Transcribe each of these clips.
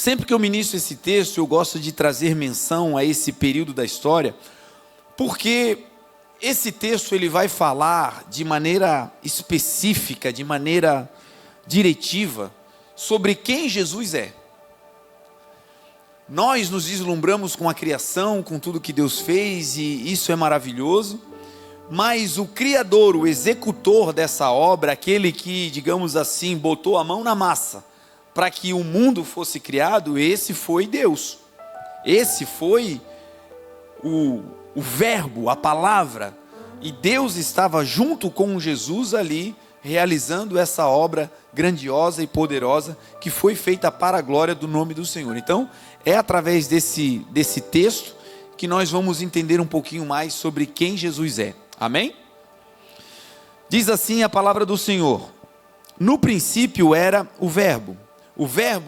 Sempre que eu ministro esse texto, eu gosto de trazer menção a esse período da história, porque esse texto ele vai falar de maneira específica, de maneira diretiva, sobre quem Jesus é. Nós nos deslumbramos com a criação, com tudo que Deus fez, e isso é maravilhoso, mas o Criador, o executor dessa obra, aquele que, digamos assim, botou a mão na massa, para que o mundo fosse criado, esse foi Deus. Esse foi o verbo, a palavra, e Deus estava junto com Jesus ali, realizando essa obra grandiosa e poderosa, que foi feita para a glória do nome do Senhor. Então, é através desse texto, que nós vamos entender um pouquinho mais sobre quem Jesus é, amém? Diz assim a palavra do Senhor: no princípio era o verbo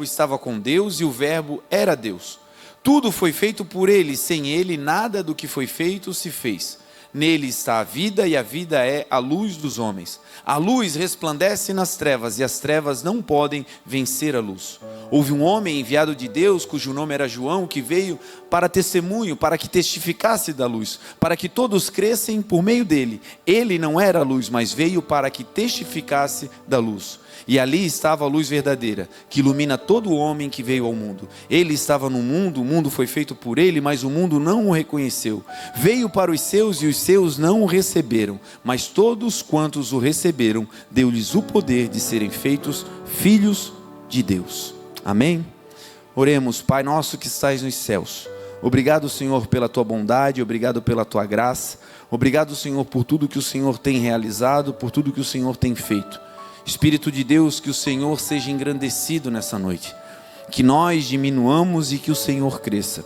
estava com Deus e o verbo era Deus. Tudo foi feito por ele, sem ele nada do que foi feito se fez. Nele está a vida e a vida é a luz dos homens. A luz resplandece nas trevas e as trevas não podem vencer a luz. Houve um homem enviado de Deus, cujo nome era João, que veio para testemunho, para que testificasse da luz, para que todos crescem por meio dele. Ele não era a luz, mas veio para que testificasse da luz. E ali estava a luz verdadeira, que ilumina todo homem que veio ao mundo. Ele estava no mundo, o mundo foi feito por ele, mas o mundo não o reconheceu. Veio para os seus e os seus não o receberam, mas todos quantos o receberam, deu-lhes o poder de serem feitos filhos de Deus. Amém? Oremos. Pai nosso que estais nos céus, obrigado, Senhor, pela tua bondade, obrigado pela tua graça, obrigado, Senhor, por tudo que o Senhor tem realizado, por tudo que o Senhor tem feito. Espírito de Deus, que o Senhor seja engrandecido nessa noite, que nós diminuamos e que o Senhor cresça.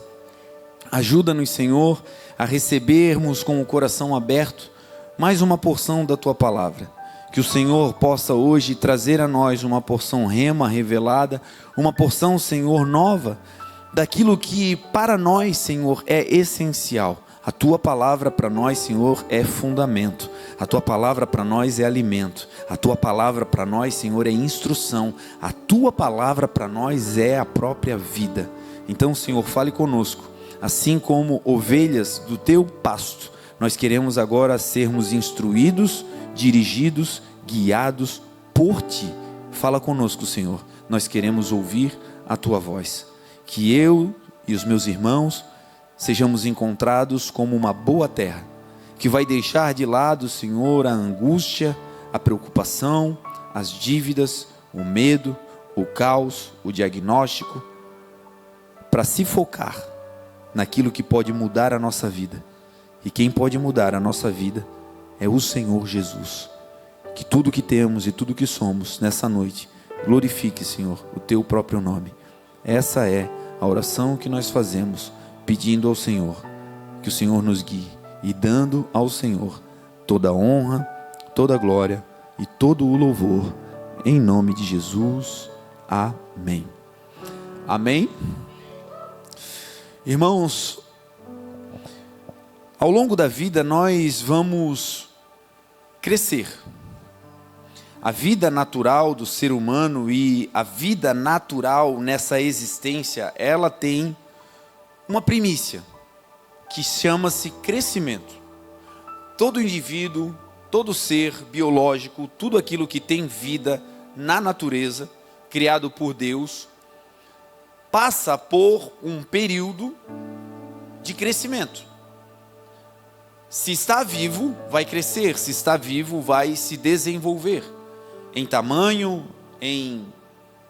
Ajuda-nos, Senhor, a recebermos com o coração aberto mais uma porção da tua palavra. Que o Senhor possa hoje trazer a nós uma porção rema revelada, uma porção, Senhor, nova, daquilo que para nós, Senhor, é essencial. A tua palavra para nós, Senhor, é fundamento. A tua palavra para nós é alimento. A tua palavra para nós, Senhor, é instrução. A tua palavra para nós é a própria vida. Então, Senhor, fale conosco. Assim como ovelhas do teu pasto, nós queremos agora sermos instruídos, dirigidos, guiados por ti. Fala conosco, Senhor. Nós queremos ouvir a tua voz. Que eu e os meus irmãos sejamos encontrados como uma boa terra, que vai deixar de lado, Senhor, a angústia, a preocupação, as dívidas, o medo, o caos, o diagnóstico, para se focar naquilo que pode mudar a nossa vida. E quem pode mudar a nossa vida é o Senhor Jesus. Que tudo que temos e tudo que somos nessa noite glorifique, Senhor, o teu próprio nome. Essa é a oração que nós fazemos, pedindo ao Senhor que o Senhor nos guie e dando ao Senhor toda a honra, toda a glória e todo o louvor, em nome de Jesus. Amém. Amém. Irmãos, ao longo da vida nós vamos crescer. A vida natural do ser humano e a vida natural nessa existência, ela tem uma primícia, que chama-se crescimento. Todo indivíduo, todo ser biológico, tudo aquilo que tem vida na natureza, criado por Deus, passa por um período de crescimento. Se está vivo, vai crescer. Se está vivo, vai se desenvolver. Em tamanho, em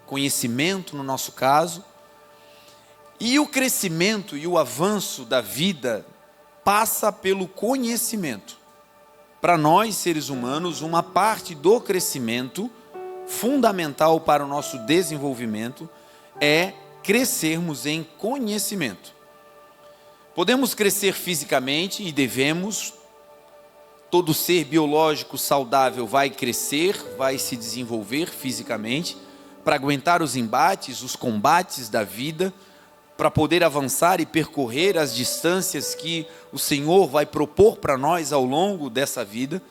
conhecimento, no nosso caso. E o crescimento e o avanço da vida passa pelo conhecimento. Para nós, seres humanos, uma parte do crescimento, fundamental para o nosso desenvolvimento, é crescermos em conhecimento. Podemos crescer fisicamente e devemos. Todo ser biológico saudável vai crescer, vai se desenvolver fisicamente, para aguentar os embates, os combates da vida, para poder avançar e percorrer as distâncias que o Senhor vai propor para nós ao longo dessa vida.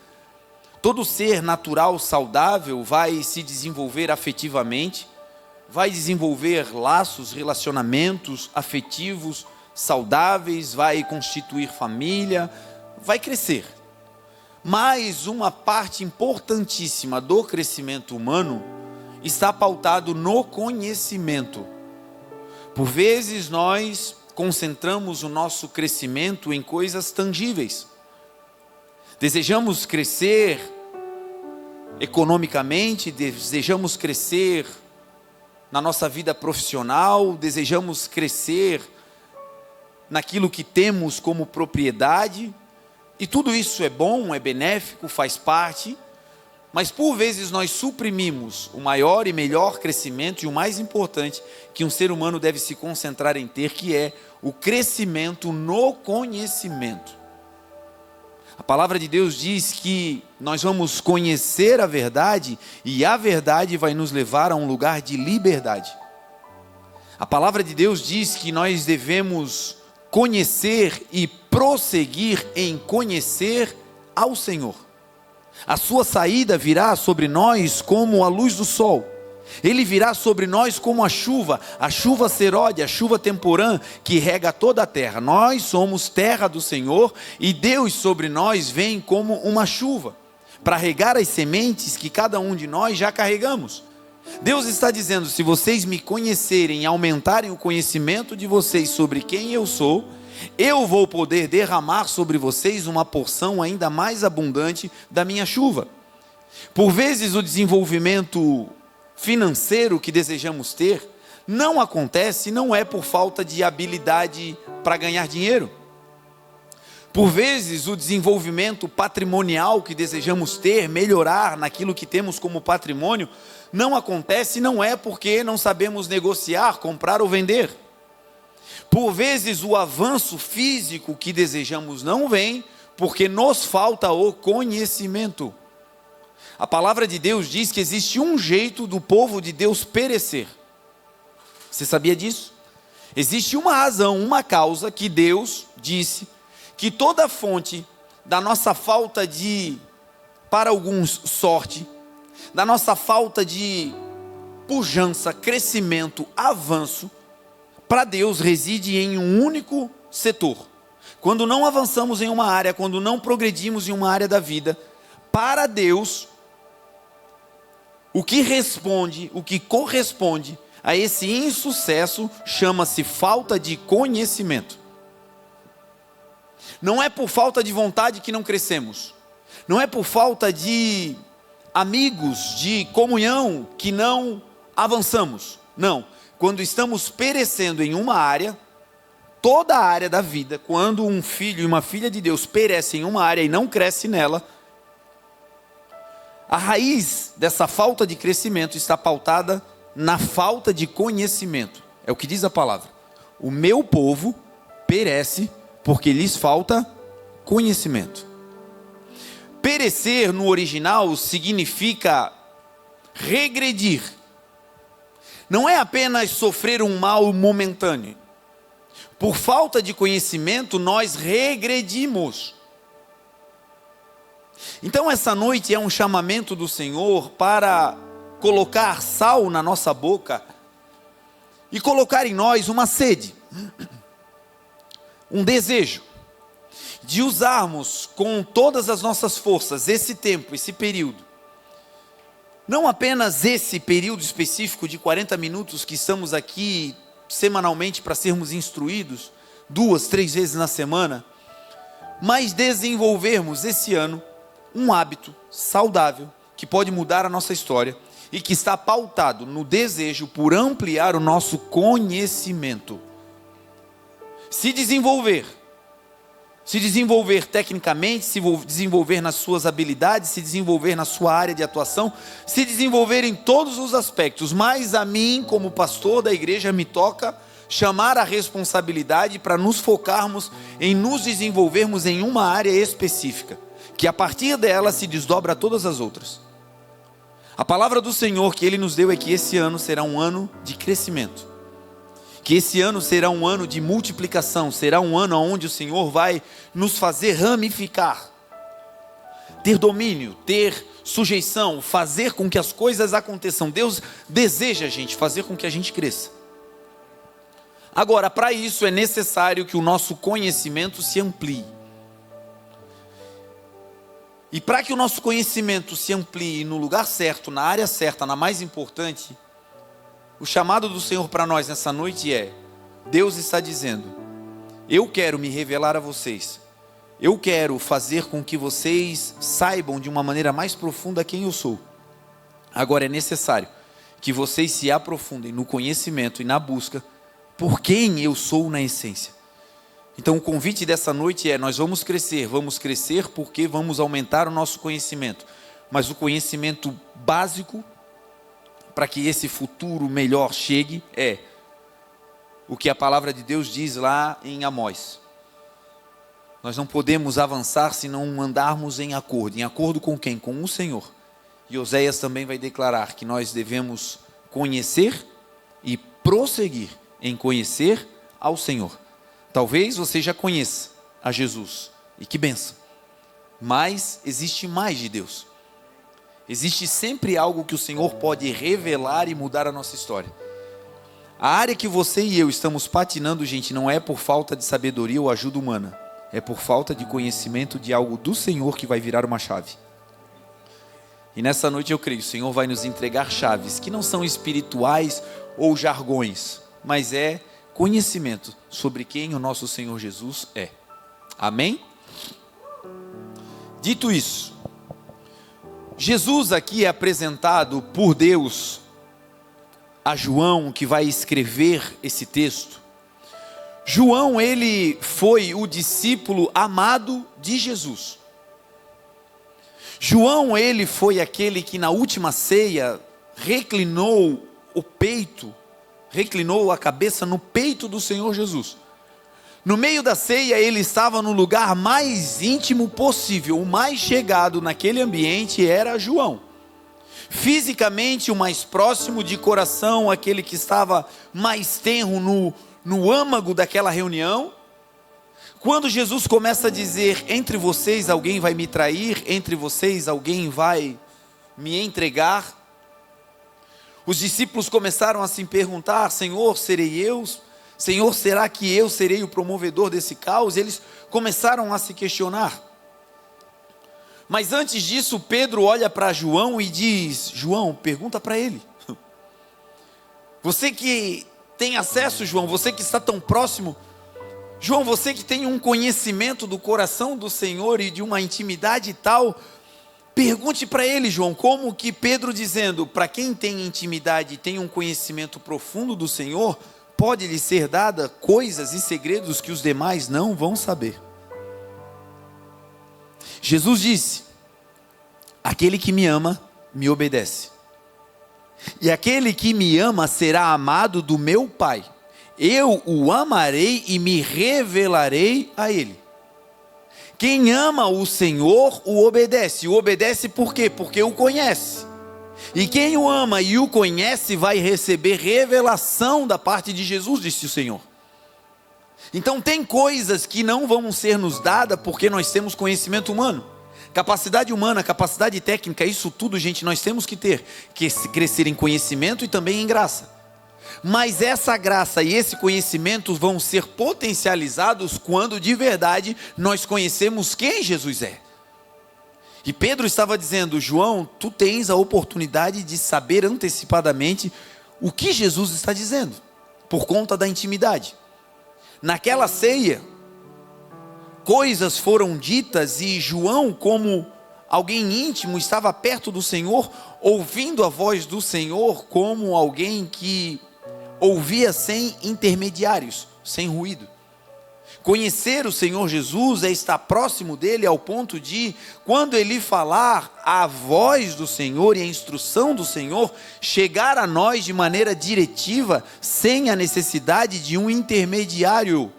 Todo ser natural saudável vai se desenvolver afetivamente, vai desenvolver laços, relacionamentos afetivos, saudáveis, vai constituir família, vai crescer. Mas uma parte importantíssima do crescimento humano está pautado no conhecimento. Por vezes nós concentramos o nosso crescimento em coisas tangíveis. Desejamos crescer economicamente, desejamos crescer na nossa vida profissional, desejamos crescer naquilo que temos como propriedade, e tudo isso é bom, é benéfico, faz parte, mas por vezes nós suprimimos o maior e melhor crescimento e o mais importante que um ser humano deve se concentrar em ter, que é o crescimento no conhecimento. A palavra de Deus diz que nós vamos conhecer a verdade e a verdade vai nos levar a um lugar de liberdade. A palavra de Deus diz que nós devemos conhecer e prosseguir em conhecer ao Senhor. A sua saída virá sobre nós como a luz do sol. Ele virá sobre nós como a chuva seródia, a chuva temporã que rega toda a terra. Nós somos terra do Senhor e Deus sobre nós vem como uma chuva para regar as sementes que cada um de nós já carregamos. Deus está dizendo: se vocês me conhecerem e aumentarem o conhecimento de vocês sobre quem eu sou, eu vou poder derramar sobre vocês uma porção ainda mais abundante da minha chuva. Por vezes o desenvolvimento financeiro que desejamos ter não acontece, não é por falta de habilidade para ganhar dinheiro. Por vezes o desenvolvimento patrimonial que desejamos ter, melhorar naquilo que temos como patrimônio, não acontece, não é porque não sabemos negociar, comprar ou vender. Por vezes o avanço físico que desejamos não vem porque nos falta o conhecimento. A palavra de Deus diz que existe um jeito do povo de Deus perecer. Você sabia disso? Existe uma razão, uma causa que Deus disse que toda fonte da nossa falta de, para alguns, sorte, da nossa falta de pujança, crescimento, avanço, para Deus reside em um único setor. Quando não avançamos em uma área, quando não progredimos em uma área da vida, para Deus, o que corresponde a esse insucesso chama-se falta de conhecimento. Não é por falta de vontade que não crescemos. Não é por falta de amigos, de comunhão que não avançamos. Não. Quando estamos perecendo em uma área, toda a área da vida, quando um filho e uma filha de Deus perecem em uma área e não cresce nela, a raiz dessa falta de crescimento está pautada na falta de conhecimento. É o que diz a palavra. O meu povo perece porque lhes falta conhecimento. Perecer no original significa regredir. Não é apenas sofrer um mal momentâneo. Por falta de conhecimento, nós regredimos. Então essa noite é um chamamento do Senhor para colocar sal na nossa boca e colocar em nós uma sede, um desejo de usarmos com todas as nossas forças esse tempo, esse período. Não apenas esse período específico de 40 minutos que estamos aqui semanalmente para sermos instruídos 2, 3 vezes na semana, mas desenvolvermos esse ano um hábito saudável que pode mudar a nossa história e que está pautado no desejo por ampliar o nosso conhecimento. Se desenvolver tecnicamente, se desenvolver nas suas habilidades, se desenvolver na sua área de atuação, se desenvolver em todos os aspectos, mas a mim, como pastor da igreja, me toca chamar a responsabilidade para nos focarmos em nos desenvolvermos em uma área específica, que a partir dela se desdobra a todas as outras. A palavra do Senhor que Ele nos deu é que esse ano será um ano de crescimento, que esse ano será um ano de multiplicação, será um ano onde o Senhor vai nos fazer ramificar. ter domínio, ter sujeição, fazer com que as coisas aconteçam. Deus deseja, gente, fazer com que a gente cresça. Agora, para isso é necessário que o nosso conhecimento se amplie. E para que o nosso conhecimento se amplie no lugar certo, na área certa, na mais importante, o chamado do Senhor para nós nessa noite é: Deus está dizendo, eu quero me revelar a vocês, eu quero fazer com que vocês saibam de uma maneira mais profunda quem eu sou. Agora é necessário que vocês se aprofundem no conhecimento e na busca por quem eu sou na essência. Então o convite dessa noite é: nós vamos crescer porque vamos aumentar o nosso conhecimento, mas o conhecimento básico para que esse futuro melhor chegue é o que a palavra de Deus diz lá em Amós. Nós não podemos avançar se não andarmos em acordo com quem? Com o Senhor. E Oséias também vai declarar que nós devemos conhecer e prosseguir em conhecer ao Senhor. Talvez você já conheça a Jesus, e que bênção, mas existe mais de Deus. Existe sempre algo que o Senhor pode revelar e mudar a nossa história. A área que você e eu estamos patinando, gente, não é por falta de sabedoria ou ajuda humana, é por falta de conhecimento de algo do Senhor que vai virar uma chave. E nessa noite eu creio, o Senhor vai nos entregar chaves que não são espirituais ou jargões, mas é conhecimento sobre quem o nosso Senhor Jesus é. Amém? Dito isso, Jesus aqui é apresentado por Deus a João, que vai escrever esse texto. João, ele foi o discípulo amado de Jesus. João, ele foi aquele que na última ceia reclinou a cabeça no peito do Senhor Jesus. No meio da ceia, ele estava no lugar mais íntimo possível, o mais chegado naquele ambiente era João. Fisicamente o mais próximo, de coração aquele que estava mais tenro no âmago daquela reunião. Quando Jesus começa a dizer: entre vocês alguém vai me trair, entre vocês alguém vai me entregar, os discípulos começaram a se perguntar: Senhor, serei eu? Senhor, será que eu serei o promovedor desse caos? Eles começaram a se questionar. Mas antes disso, Pedro olha para João e diz: João, pergunta para ele. Você que tem acesso, João, você que está tão próximo, João, você que tem um conhecimento do coração do Senhor e de uma intimidade tal, pergunte para ele, João, como que Pedro dizendo, para quem tem intimidade e tem um conhecimento profundo do Senhor, pode lhe ser dada coisas e segredos que os demais não vão saber. Jesus disse: aquele que me ama, me obedece. E aquele que me ama será amado do meu Pai. Eu o amarei e me revelarei a ele. Quem ama o Senhor, o obedece. O obedece por quê? Porque o conhece. E quem o ama e o conhece, vai receber revelação da parte de Jesus, disse o Senhor. Então tem coisas que não vão ser nos dadas porque nós temos conhecimento humano. Capacidade humana, capacidade técnica, isso tudo, gente, nós temos que ter. Que crescer em conhecimento e também em graça. Mas essa graça e esse conhecimento vão ser potencializados quando de verdade nós conhecemos quem Jesus é. E Pedro estava dizendo: João, tu tens a oportunidade de saber antecipadamente o que Jesus está dizendo, por conta da intimidade. Naquela ceia, coisas foram ditas e João, como alguém íntimo, estava perto do Senhor, ouvindo a voz do Senhor como alguém que ouvia sem intermediários, sem ruído. Conhecer o Senhor Jesus é estar próximo dele ao ponto de, quando ele falar, a voz do Senhor e a instrução do Senhor chegar a nós de maneira diretiva, sem a necessidade de um intermediário.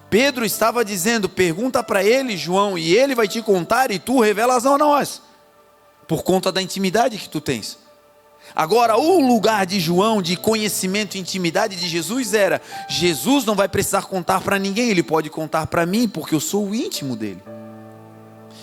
Pedro estava dizendo: pergunta para ele, João, e ele vai te contar e tu revelas a nós, por conta da intimidade que tu tens. Agora, o lugar de João, de conhecimento e intimidade de Jesus era: Jesus não vai precisar contar para ninguém, ele pode contar para mim, porque eu sou o íntimo dele.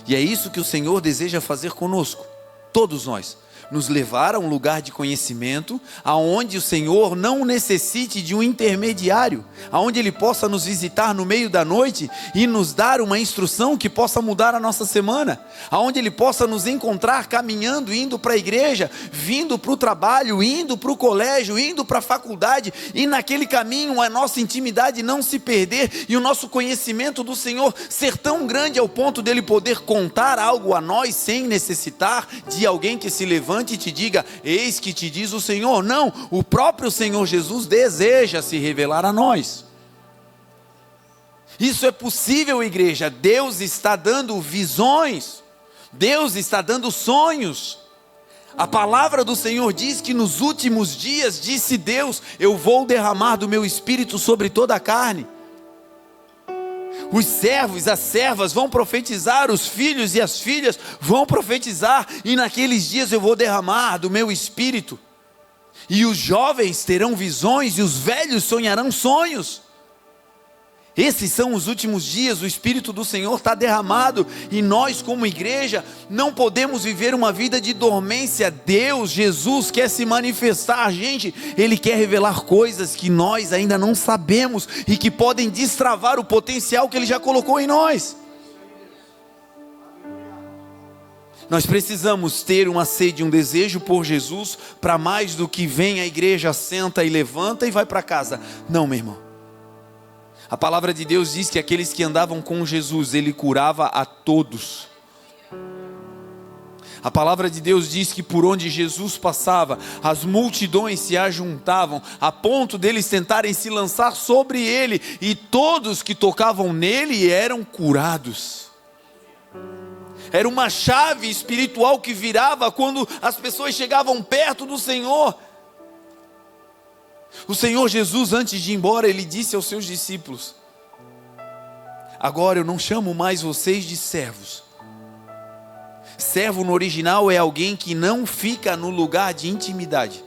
E é isso que o Senhor deseja fazer conosco, todos nós. Nos levar a um lugar de conhecimento, aonde o Senhor não necessite de um intermediário, aonde Ele possa nos visitar no meio da noite e nos dar uma instrução que possa mudar a nossa semana, aonde Ele possa nos encontrar caminhando, indo para a igreja, vindo para o trabalho, indo para o colégio, indo para a faculdade, e naquele caminho a nossa intimidade não se perder e o nosso conhecimento do Senhor ser tão grande ao ponto dele poder contar algo a nós sem necessitar de alguém que se levante e te diga: eis que te diz o Senhor. Não, o próprio Senhor Jesus deseja se revelar a nós. Isso é possível, igreja. Deus está dando visões, Deus está dando sonhos. A palavra do Senhor diz que nos últimos dias, disse Deus, eu vou derramar do meu espírito sobre toda a carne. Os servos, as servas vão profetizar, os filhos e as filhas vão profetizar, e naqueles dias eu vou derramar do meu espírito, e os jovens terão visões, e os velhos sonharão sonhos. Esses são os últimos dias, o Espírito do Senhor está derramado, e nós como igreja não podemos viver uma vida de dormência. Deus, Jesus quer se manifestar, gente, Ele quer revelar coisas que nós ainda não sabemos, e que podem destravar o potencial que Ele já colocou em nós. Nós precisamos ter uma sede, um desejo por Jesus, para mais do que vem à igreja, senta e levanta e vai para casa. Não, meu irmão. A palavra de Deus diz que aqueles que andavam com Jesus, Ele curava a todos. A palavra de Deus diz que por onde Jesus passava, as multidões se ajuntavam, a ponto deles tentarem se lançar sobre Ele, e todos que tocavam nele eram curados. Era uma chave espiritual que virava quando as pessoas chegavam perto do Senhor. O Senhor Jesus, antes de ir embora, Ele disse aos seus discípulos: agora eu não chamo mais vocês de servos. Servo no original é alguém que não fica no lugar de intimidade.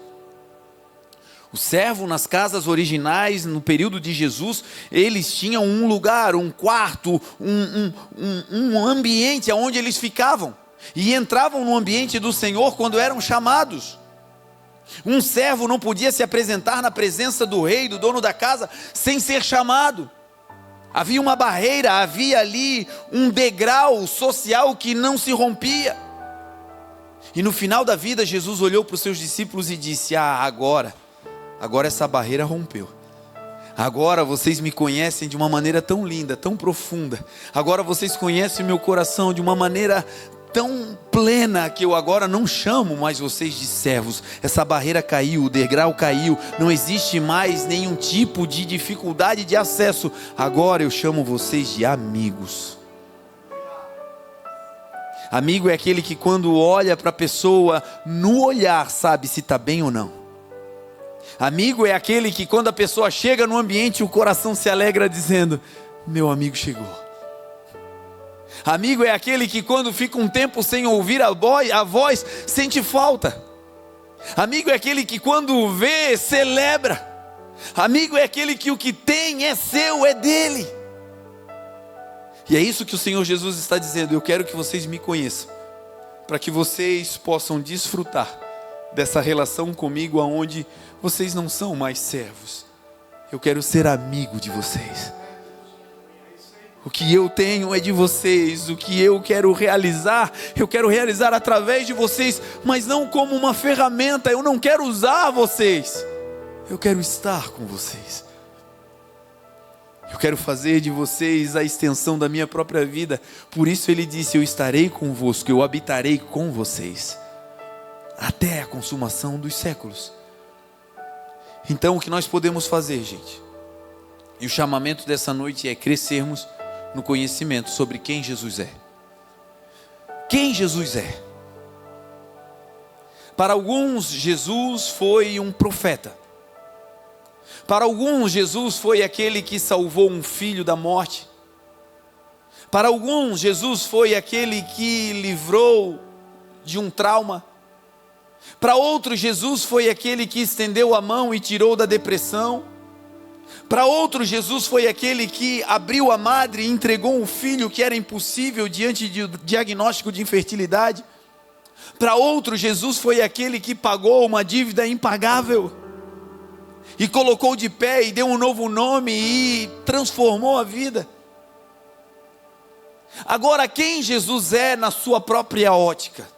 O servo nas casas originais, no período de Jesus, eles tinham um lugar, um quarto, um ambiente onde eles ficavam, e entravam no ambiente do Senhor quando eram chamados. Um servo não podia se apresentar na presença do rei, do dono da casa, sem ser chamado. Havia uma barreira, havia ali um degrau social que não se rompia. E no final da vida, Jesus olhou para os seus discípulos e disse: agora essa barreira rompeu. Agora vocês me conhecem de uma maneira tão linda, tão profunda. Agora vocês conhecem o meu coração de uma maneira tão plena, que eu agora não chamo mais vocês de servos. Essa barreira caiu, o degrau caiu, não existe mais nenhum tipo de dificuldade de acesso. Agora eu chamo vocês de amigos. Amigo é aquele que quando olha para a pessoa, no olhar sabe se está bem ou não. Amigo é aquele que quando a pessoa chega no ambiente, o coração se alegra dizendo: meu amigo chegou. Amigo é aquele que quando fica um tempo sem ouvir a voz, sente falta. Amigo é aquele que quando vê, celebra. Amigo é aquele que o que tem é seu, é dele. E é isso que o Senhor Jesus está dizendo: eu quero que vocês me conheçam, para que vocês possam desfrutar dessa relação comigo, aonde vocês não são mais servos. Eu quero ser amigo de vocês. O que eu tenho é de vocês, o que eu quero realizar através de vocês, mas não como uma ferramenta. Eu não quero usar vocês, eu quero estar com vocês. Eu quero fazer de vocês a extensão da minha própria vida. Por isso Ele disse: eu estarei convosco, eu habitarei com vocês, até a consumação dos séculos. Então o que nós podemos fazer, gente? E o chamamento dessa noite é crescermos no conhecimento sobre quem Jesus é. Quem Jesus é? Para alguns, Jesus foi um profeta. Para alguns, Jesus foi aquele que salvou um filho da morte. Para alguns, Jesus foi aquele que livrou de um trauma. Para outros, Jesus foi aquele que estendeu a mão e tirou da depressão. Para outros, Jesus foi aquele que abriu a madre e entregou um filho que era impossível diante de diagnóstico de infertilidade. Para outros, Jesus foi aquele que pagou uma dívida impagável e colocou de pé e deu um novo nome e transformou a vida. Agora, quem Jesus é na sua própria ótica?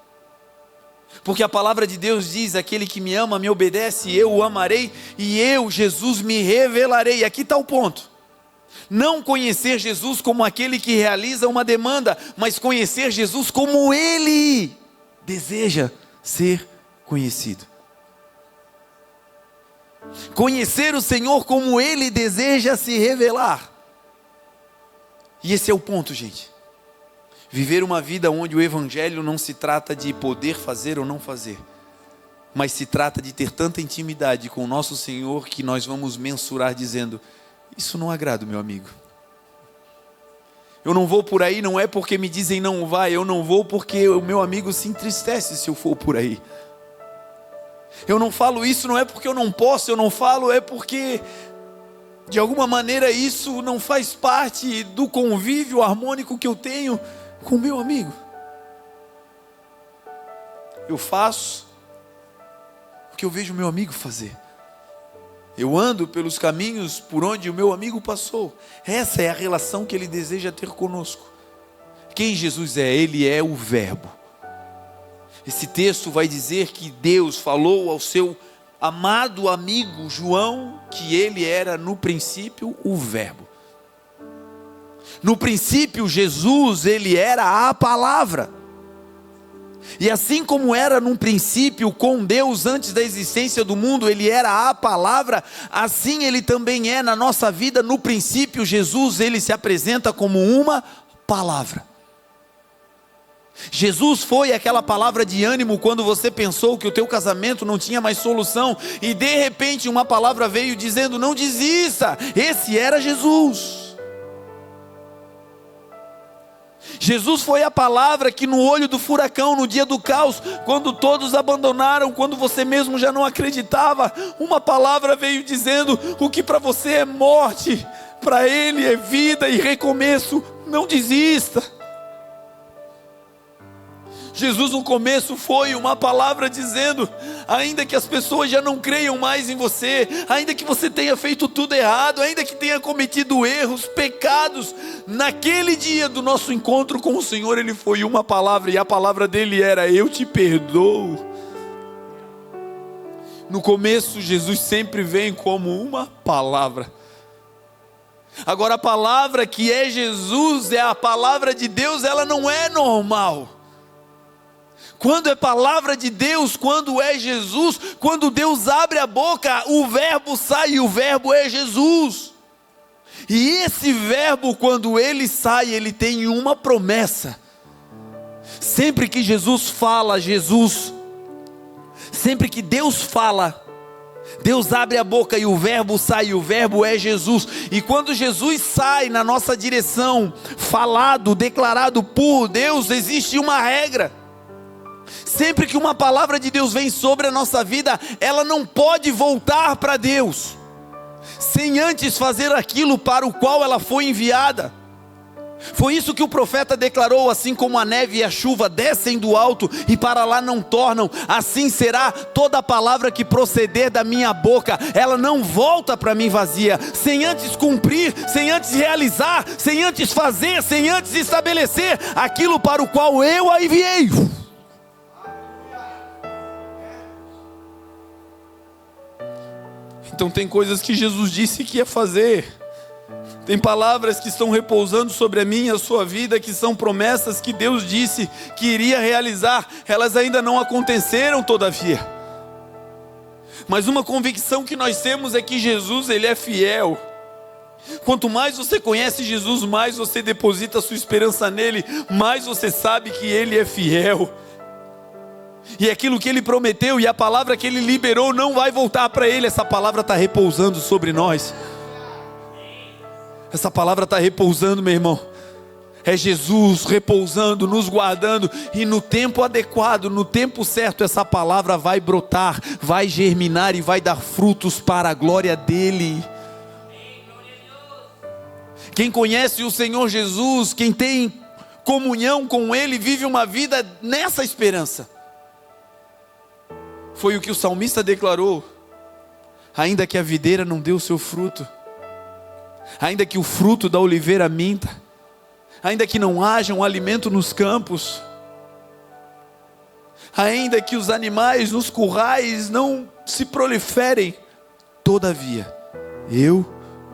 Porque a palavra de Deus diz: aquele que me ama me obedece, eu o amarei e eu, Jesus, me revelarei. Aqui está o ponto: não conhecer Jesus como aquele que realiza uma demanda, mas conhecer Jesus como Ele deseja ser conhecido. Conhecer o Senhor como Ele deseja se revelar. E esse é o ponto, gente. Viver uma vida onde o Evangelho não se trata de poder fazer ou não fazer, mas se trata de ter tanta intimidade com o nosso Senhor que nós vamos mensurar dizendo: isso não agrada, meu amigo. Eu não vou por aí, não é porque me dizem não vai, eu não vou porque o meu amigo se entristece se eu for por aí. Eu não falo isso, não é porque eu não posso, eu não falo, é porque de alguma maneira isso não faz parte do convívio harmônico que eu tenho com o meu amigo. Eu faço o que eu vejo o meu amigo fazer. Eu ando pelos caminhos por onde o meu amigo passou. Essa é a relação que Ele deseja ter conosco. Quem Jesus é? Ele é o Verbo. Esse texto vai dizer que Deus falou ao seu amado amigo João que Ele era no princípio o Verbo. No princípio Jesus, Ele era a palavra. E assim como era num princípio com Deus antes da existência do mundo, Ele era a palavra, assim Ele também é na nossa vida. No princípio Jesus, Ele se apresenta como uma palavra. Jesus foi aquela palavra de ânimo quando você pensou que o teu casamento não tinha mais solução e de repente uma palavra veio dizendo: não desista. Esse era Jesus. Jesus foi a palavra que no olho do furacão, no dia do caos, quando todos abandonaram, quando você mesmo já não acreditava, uma palavra veio dizendo: o que para você é morte, para Ele é vida e recomeço. Não desista. Jesus no começo foi uma palavra dizendo: ainda que as pessoas já não creiam mais em você, ainda que você tenha feito tudo errado, ainda que tenha cometido erros, pecados, naquele dia do nosso encontro com o Senhor, Ele foi uma palavra, e a palavra dele era: eu te perdoo. No começo, Jesus sempre vem como uma palavra. Agora, a palavra que é Jesus, é a palavra de Deus, ela não é normal. Quando é palavra de Deus, quando é Jesus, quando Deus abre a boca, o verbo sai, e o verbo é Jesus. E esse verbo, quando ele sai, ele tem uma promessa. Sempre que Jesus fala, sempre que Deus fala, Deus abre a boca e o verbo sai, e o verbo é Jesus. E quando Jesus sai na nossa direção, falado, declarado por Deus, existe uma regra. Sempre que uma palavra de Deus vem sobre a nossa vida, ela não pode voltar para Deus sem antes fazer aquilo para o qual ela foi enviada. Foi isso que o profeta declarou: assim como a neve e a chuva descem do alto e para lá não tornam, assim será toda palavra que proceder da minha boca. Ela não volta para mim vazia, sem antes cumprir, sem antes realizar, sem antes fazer, sem antes estabelecer aquilo para o qual eu a enviei. Então tem coisas que Jesus disse que ia fazer. Tem palavras que estão repousando sobre a minha e a sua vida, que são promessas que Deus disse que iria realizar. Elas ainda não aconteceram todavia. Mas uma convicção que nós temos é que Jesus, Ele é fiel. Quanto mais você conhece Jesus, mais você deposita a sua esperança nele, mais você sabe que Ele é fiel. E aquilo que Ele prometeu e a palavra que Ele liberou não vai voltar para Ele. Essa palavra está repousando sobre nós. Essa palavra está repousando, meu irmão. É Jesus repousando, nos guardando. E no tempo adequado, no tempo certo, essa palavra vai brotar, vai germinar e vai dar frutos para a glória dEle. Quem conhece o Senhor Jesus, quem tem comunhão com Ele, vive uma vida nessa esperança. Foi o que o salmista declarou: ainda que a videira não dê o seu fruto, ainda que o fruto da oliveira minta, ainda que não haja um alimento nos campos, ainda que os animais nos currais não se proliferem, todavia eu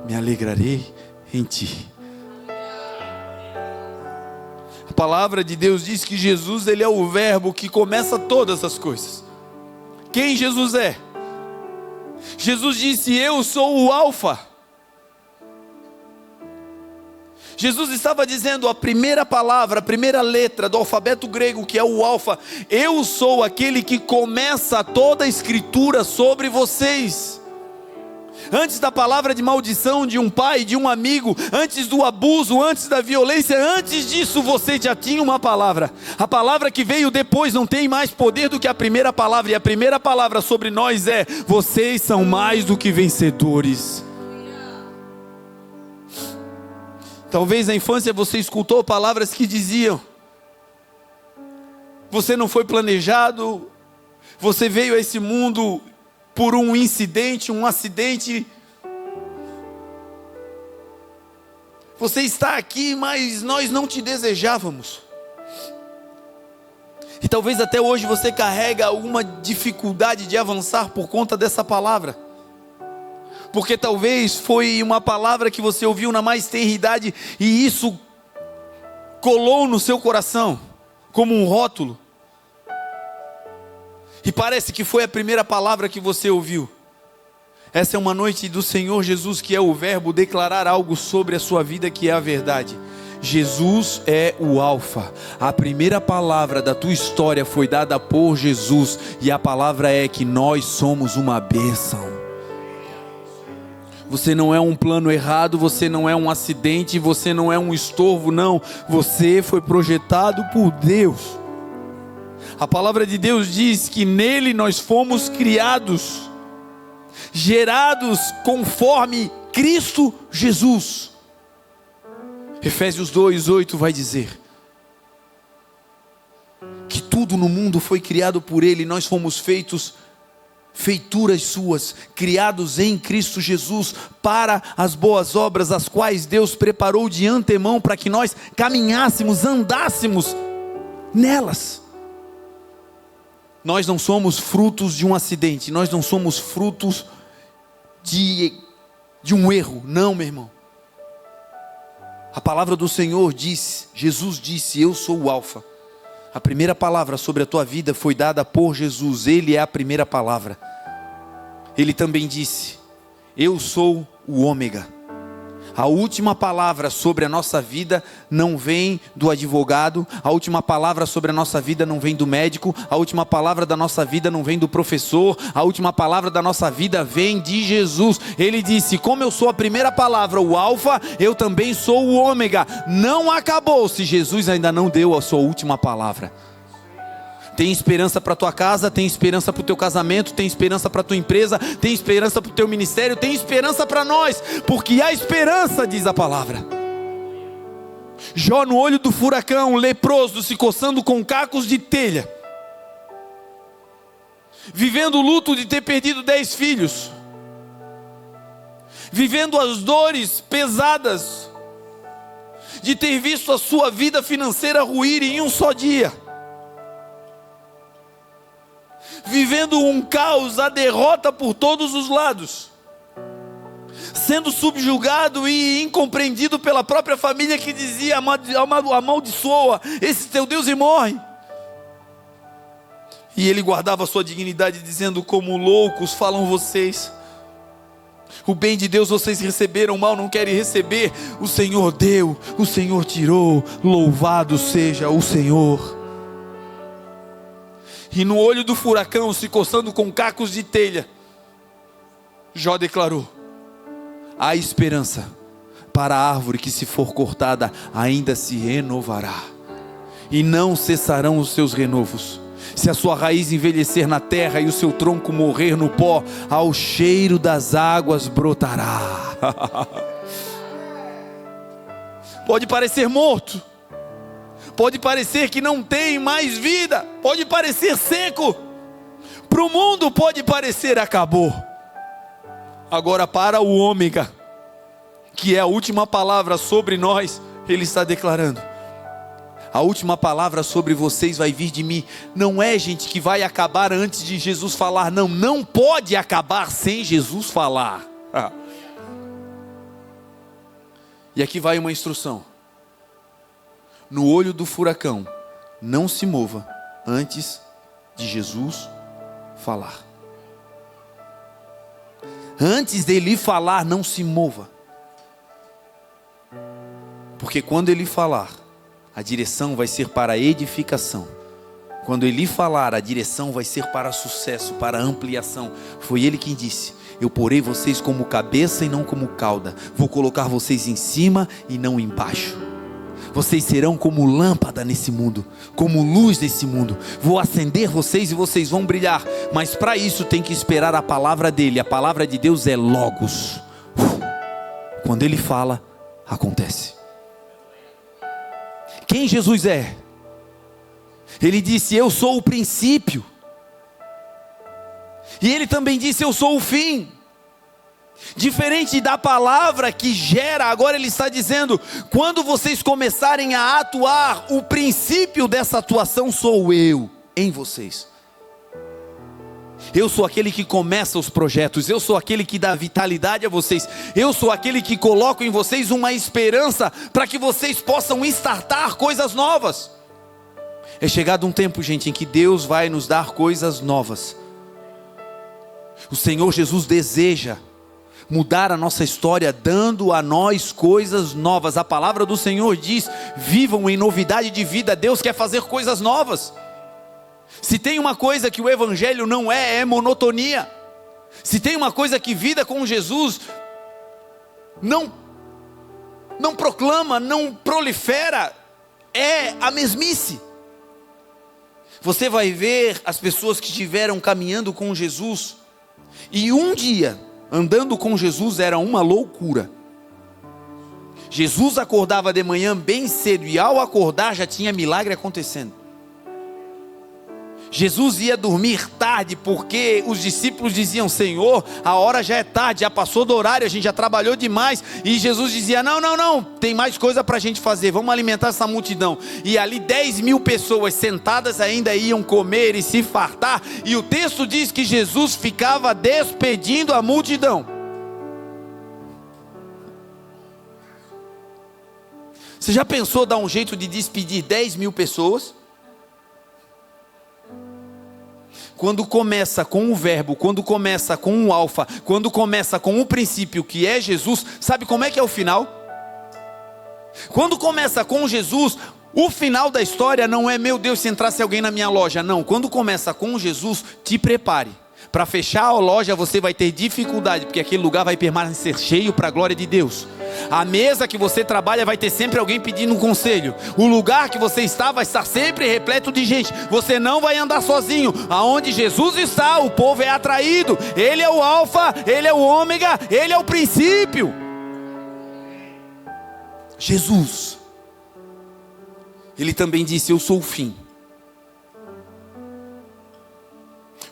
me alegrarei em ti. A palavra de Deus diz que Jesus, Ele é o verbo que começa todas as coisas. Quem Jesus é? Jesus disse: eu sou o Alfa. Jesus estava dizendo a primeira palavra, a primeira letra do alfabeto grego, que é o Alfa. Eu sou aquele que começa toda a escritura sobre vocês. Antes da palavra de maldição de um pai, de um amigo, antes do abuso, antes da violência, antes disso você já tinha uma palavra. A palavra que veio depois não tem mais poder do que a primeira palavra. E a primeira palavra sobre nós é: vocês são mais do que vencedores. Talvez na infância você escutou palavras que diziam: você não foi planejado, você veio a esse mundo por um incidente, um acidente. Você está aqui, mas nós não te desejávamos. E talvez até hoje você carrega alguma dificuldade de avançar por conta dessa palavra. Porque talvez foi uma palavra que você ouviu na mais tenra idade e isso colou no seu coração como um rótulo. E parece que foi a primeira palavra que você ouviu. Essa é uma noite do Senhor Jesus, que é o verbo, declarar algo sobre a sua vida que é a verdade. Jesus é o Alfa. A primeira palavra da tua história foi dada por Jesus. E a palavra é que nós somos uma bênção. Você não é um plano errado, você não é um acidente, você não é um estorvo, não. Você foi projetado por Deus. A palavra de Deus diz que nele nós fomos criados, gerados conforme Cristo Jesus. Efésios 2:8 vai dizer que tudo no mundo foi criado por Ele, nós fomos feituras suas, criados em Cristo Jesus, para as boas obras, as quais Deus preparou de antemão para que nós caminhássemos, andássemos nelas. Nós não somos frutos de um acidente, nós não somos frutos de um erro, não, meu irmão. A palavra do Senhor diz, Jesus disse: eu sou o Alfa. A primeira palavra sobre a tua vida foi dada por Jesus, Ele é a primeira palavra. Ele também disse: eu sou o Ômega. A última palavra sobre a nossa vida não vem do advogado, a última palavra sobre a nossa vida não vem do médico, a última palavra da nossa vida não vem do professor, a última palavra da nossa vida vem de Jesus. Ele disse: como eu sou a primeira palavra, o Alfa, eu também sou o Ômega. Não acabou se Jesus ainda não deu a sua última palavra. Tem esperança para a tua casa, tem esperança para o teu casamento, tem esperança para a tua empresa, tem esperança para o teu ministério, tem esperança para nós, porque há esperança, diz a palavra. Jó, no olho do furacão, leproso, se coçando com cacos de telha, vivendo o luto de ter perdido 10 filhos, vivendo as dores pesadas de ter visto a sua vida financeira ruir em um só dia, vivendo um caos, a derrota por todos os lados, sendo subjugado e incompreendido pela própria família, que dizia: amaldiçoa esse teu Deus e morre. E ele guardava a sua dignidade, dizendo: como loucos falam vocês, o bem de Deus vocês receberam, o mal não querem receber. O Senhor deu, o Senhor tirou, louvado seja o Senhor. E no olho do furacão, se coçando com cacos de telha, Jó declarou: há esperança para a árvore que, se for cortada, ainda se renovará, e não cessarão os seus renovos. Se a sua raiz envelhecer na terra e o seu tronco morrer no pó, ao cheiro das águas brotará. pode parecer morto, pode parecer que não tem mais vida, pode parecer seco, para o mundo pode parecer acabou. Agora para o ômega, que é a última palavra sobre nós, ele está declarando: a última palavra sobre vocês vai vir de mim. Não é, gente, que vai acabar antes de Jesus falar. Não, não pode acabar sem Jesus falar. E aqui vai uma instrução: no olho do furacão, não se mova antes de Jesus falar. Antes dele falar, não se mova. Porque quando ele falar, a direção vai ser para a edificação. Quando ele falar, a direção vai ser para sucesso, para ampliação. Foi ele quem disse: eu porei vocês como cabeça e não como cauda. Vou colocar vocês em cima e não embaixo. Vocês serão como lâmpada nesse mundo, como luz nesse mundo. Vou acender vocês e vocês vão brilhar. Mas para isso tem que esperar a palavra dele. A palavra de Deus é Logos. Quando ele fala, acontece. Quem Jesus é? Ele disse: eu sou o princípio. E ele também disse: eu sou o fim. Diferente da palavra que gera, agora ele está dizendo: quando vocês começarem a atuar, o princípio dessa atuação sou eu em vocês. Eu sou aquele que começa os projetos, eu sou aquele que dá vitalidade a vocês, eu sou aquele que coloco em vocês uma esperança para que vocês possam startar coisas novas. É chegado um tempo, gente, em que Deus vai nos dar coisas novas. O Senhor Jesus deseja mudar a nossa história, dando a nós coisas novas. A palavra do Senhor diz: vivam em novidade de vida. Deus quer fazer coisas novas. Se tem uma coisa que o Evangelho não é monotonia. Se tem uma coisa que vida com Jesus não proclama, não prolifera, é a mesmice. Você vai ver as pessoas que estiveram caminhando com Jesus, e um dia andando com Jesus era uma loucura. Jesus acordava de manhã bem cedo, e ao acordar já tinha milagre acontecendo. Jesus ia dormir tarde, porque os discípulos diziam: Senhor, a hora já é tarde, já passou do horário, a gente já trabalhou demais. E Jesus dizia: não, tem mais coisa para a gente fazer, vamos alimentar essa multidão. E ali 10.000 pessoas sentadas ainda iam comer e se fartar. E o texto diz que Jesus ficava despedindo a multidão. Você já pensou dar um jeito de despedir 10.000 pessoas? Quando começa com o verbo, quando começa com o alfa, quando começa com o princípio que é Jesus, sabe como é que é o final? Quando começa com Jesus, o final da história não é: meu Deus, se entrasse alguém na minha loja. Não, quando começa com Jesus, te prepare. Para fechar a loja você vai ter dificuldade, porque aquele lugar vai permanecer cheio para a glória de Deus. A mesa que você trabalha vai ter sempre alguém pedindo um conselho. O lugar que você está vai estar sempre repleto de gente. Você não vai andar sozinho. Aonde Jesus está, o povo é atraído. Ele é o alfa, ele é o ômega, ele é o princípio. Jesus, ele também disse: eu sou o fim.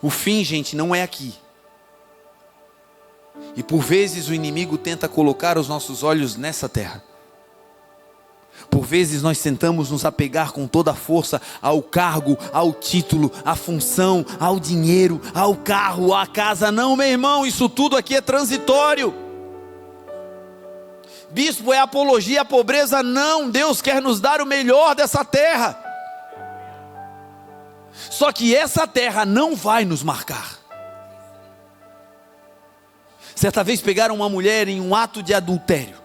O fim, gente, não é aqui. E por vezes o inimigo tenta colocar os nossos olhos nessa terra. Por vezes nós tentamos nos apegar com toda a força ao cargo, ao título, à função, ao dinheiro, ao carro, à casa. Não, meu irmão, isso tudo aqui é transitório. Bispo, é apologia à pobreza? Não, Deus quer nos dar o melhor dessa terra. Só que essa terra não vai nos marcar. Certa vez pegaram uma mulher em um ato de adultério.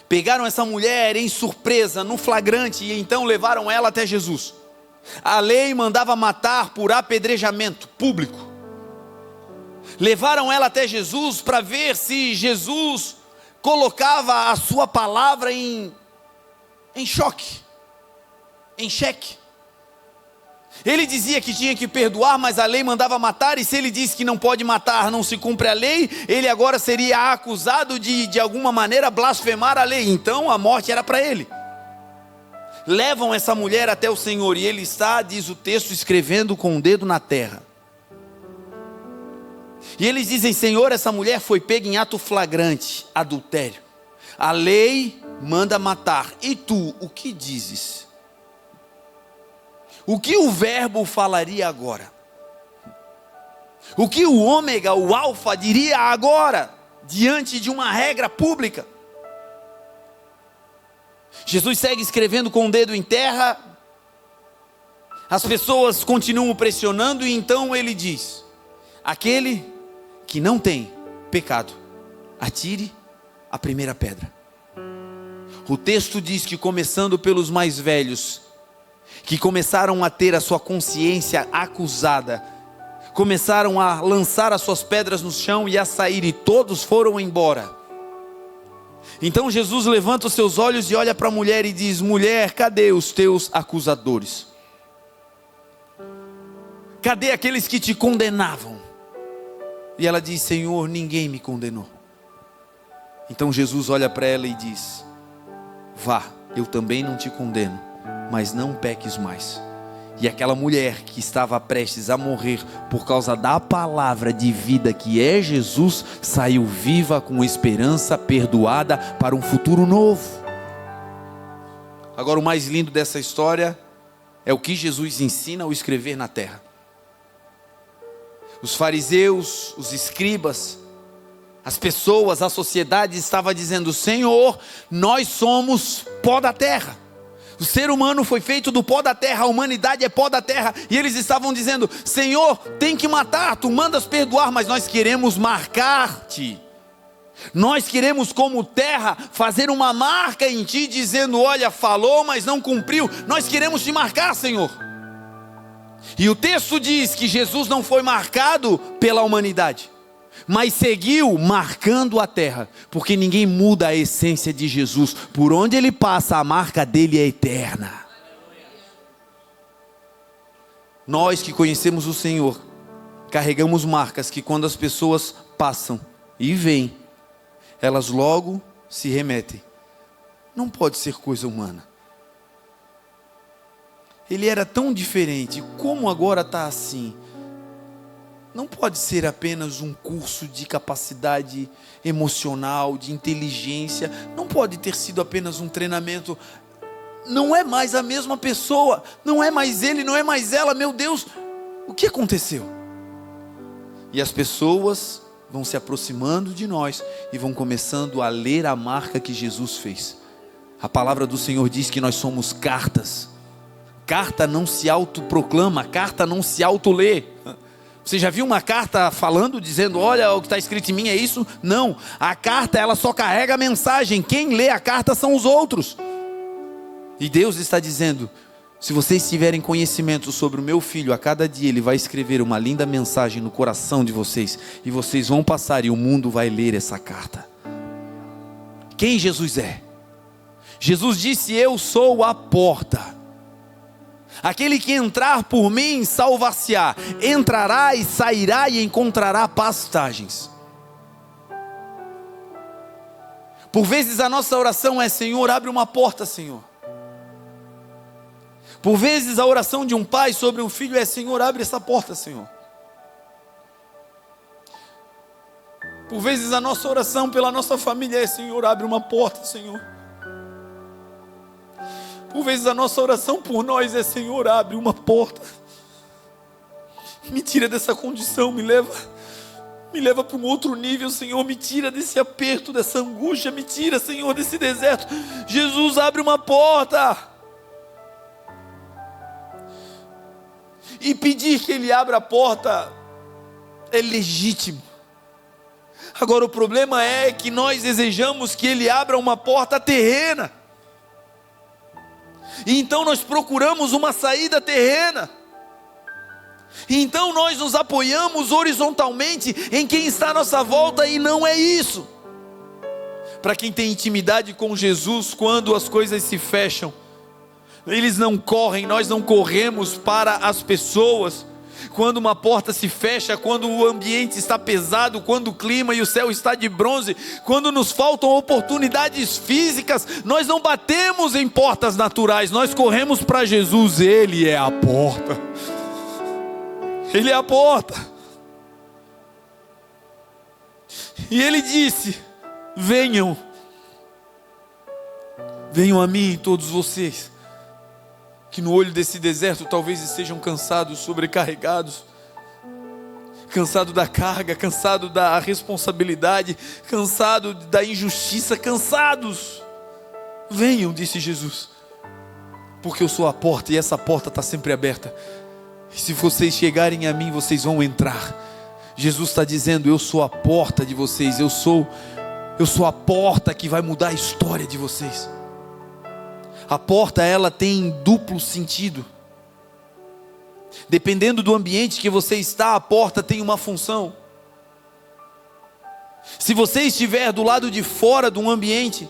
Pegaram essa mulher em surpresa, no flagrante, e então levaram ela até Jesus. A lei mandava matar por apedrejamento público. Levaram ela até Jesus para ver se Jesus colocava a sua palavra em xeque. Ele dizia que tinha que perdoar, mas a lei mandava matar, e se ele disse que não pode matar, não se cumpre a lei, ele agora seria acusado de alguma maneira blasfemar a lei, então a morte era para ele. Levam essa mulher até o Senhor, e ele está, diz o texto, escrevendo com o dedo na terra. E eles dizem: Senhor, essa mulher foi pega em ato flagrante, adultério. A lei manda matar, e tu, o que dizes? O que o verbo falaria agora? O que o ômega, o alfa, diria agora, diante de uma regra pública? Jesus segue escrevendo com o dedo em terra, as pessoas continuam pressionando, e então ele diz: aquele que não tem pecado, atire a primeira pedra. O texto diz que, começando pelos mais velhos, que começaram a ter a sua consciência acusada, começaram a lançar as suas pedras no chão e a sair, e todos foram embora. Então Jesus levanta os seus olhos e olha para a mulher e diz: mulher, cadê os teus acusadores? Cadê aqueles que te condenavam? E ela diz: Senhor, ninguém me condenou. Então Jesus olha para ela e diz: vá, eu também não te condeno, mas não peques mais. E aquela mulher que estava prestes a morrer por causa da palavra de vida que é Jesus, saiu viva, com esperança, perdoada para um futuro novo. Agora, o mais lindo dessa história é o que Jesus ensina ao escrever na terra. Os fariseus, os escribas, as pessoas, a sociedade estava dizendo: Senhor, nós somos pó da terra. O ser humano foi feito do pó da terra, a humanidade é pó da terra. E eles estavam dizendo: Senhor, tem que matar, tu mandas perdoar, mas nós queremos marcar-te. Nós queremos, como terra, fazer uma marca em ti, dizendo: olha, falou, mas não cumpriu. Nós queremos te marcar, Senhor. E o texto diz que Jesus não foi marcado pela humanidade, mas seguiu marcando a terra, porque ninguém muda a essência de Jesus. Por onde ele passa, a marca dele é eterna. Nós que conhecemos o Senhor, carregamos marcas que, quando as pessoas passam e vêm, elas logo se remetem. Não pode ser coisa humana. Ele era tão diferente, como agora está assim? Não pode ser apenas um curso de capacidade emocional, de inteligência. Não pode ter sido apenas um treinamento. Não é mais a mesma pessoa. Não é mais ele, não é mais ela. Meu Deus, o que aconteceu? E as pessoas vão se aproximando de nós e vão começando a ler a marca que Jesus fez. A palavra do Senhor diz que nós somos cartas. Carta não se autoproclama, carta não se autolê. Você já viu uma carta falando, dizendo: olha, o que está escrito em mim é isso? Não, a carta, ela só carrega a mensagem. Quem lê a carta são os outros. E Deus está dizendo: se vocês tiverem conhecimento sobre o meu filho, a cada dia ele vai escrever uma linda mensagem no coração de vocês, e vocês vão passar e o mundo vai ler essa carta. Quem Jesus é? Jesus disse: eu sou a porta. Aquele que entrar por mim salvar-se-á, entrará e sairá e encontrará pastagens. Por vezes a nossa oração é: Senhor, abre uma porta, Senhor. Por vezes a oração de um pai sobre um filho é: Senhor, abre essa porta, Senhor. Por vezes a nossa oração pela nossa família é: Senhor, abre uma porta, Senhor. Por vezes a nossa oração por nós é: Senhor, abre uma porta. Me tira dessa condição, me leva para um outro nível, Senhor. Me tira desse aperto, dessa angústia. Me tira, Senhor, desse deserto. Jesus, abre uma porta. E pedir que Ele abra a porta é legítimo. Agora, o problema é que nós desejamos que Ele abra uma porta terrena. E então nós procuramos uma saída terrena. E então nós nos apoiamos horizontalmente em quem está à nossa volta, e não é isso. Para quem tem intimidade com Jesus, quando as coisas se fecham, Eles não correm, nós não corremos para as pessoas. Quando uma porta se fecha, quando o ambiente está pesado, quando o clima e o céu está de bronze, quando nos faltam oportunidades físicas, nós não batemos em portas naturais, nós corremos para Jesus. Ele é a porta. Ele é a porta. E Ele disse: venham a mim todos vocês, que no olho desse deserto talvez estejam cansados, sobrecarregados, cansado da carga, cansado da responsabilidade, cansado da injustiça, cansados. Venham, disse Jesus, porque eu sou a porta e essa porta está sempre aberta. E se vocês chegarem a mim, vocês vão entrar. Jesus está dizendo: eu sou a porta de vocês, eu sou a porta que vai mudar a história de vocês. A porta, ela tem duplo sentido. Dependendo do ambiente que você está, a porta tem uma função. Se você estiver do lado de fora de um ambiente,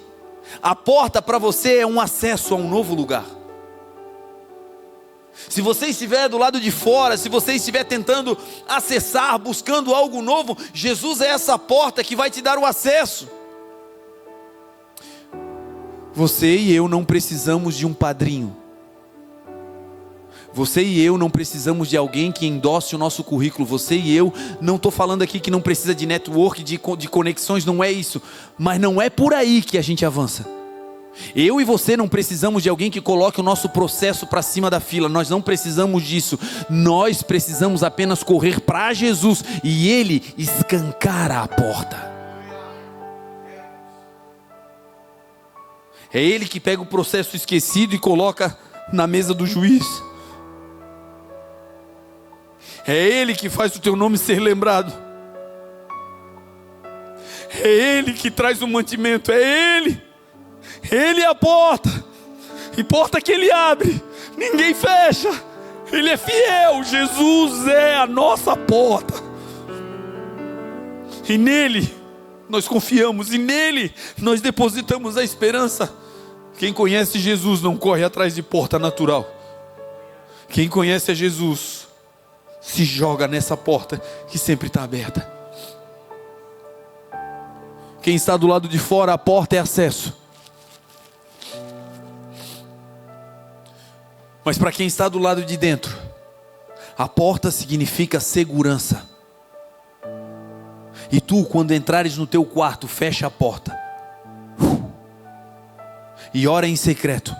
a porta para você é um acesso a um novo lugar. Se você estiver do lado de fora, se você estiver tentando acessar, buscando algo novo, Jesus é essa porta que vai te dar o acesso. Você e eu não precisamos de um padrinho. Você e eu não precisamos de alguém que endosse o nosso currículo. Você e eu, não estou falando aqui que não precisa de network, de conexões, não é isso. Mas não é por aí que a gente avança. Eu e você não precisamos de alguém que coloque o nosso processo para cima da fila. Nós não precisamos disso. Nós precisamos apenas correr para Jesus e Ele escancara a porta. É Ele que pega o processo esquecido e coloca na mesa do juiz. É Ele que faz o teu nome ser lembrado. É Ele que traz o mantimento. É Ele. Ele é a porta. E porta que Ele abre, ninguém fecha. Ele é fiel. Jesus é a nossa porta. E nele nós confiamos. E nele nós depositamos a esperança. Quem conhece Jesus não corre atrás de porta natural. Quem conhece a Jesus se joga nessa porta que sempre está aberta. Quem está do lado de fora, a porta é acesso. Mas para quem está do lado de dentro, a porta significa segurança. E tu, quando entrares no teu quarto, fecha a porta e ora em secreto.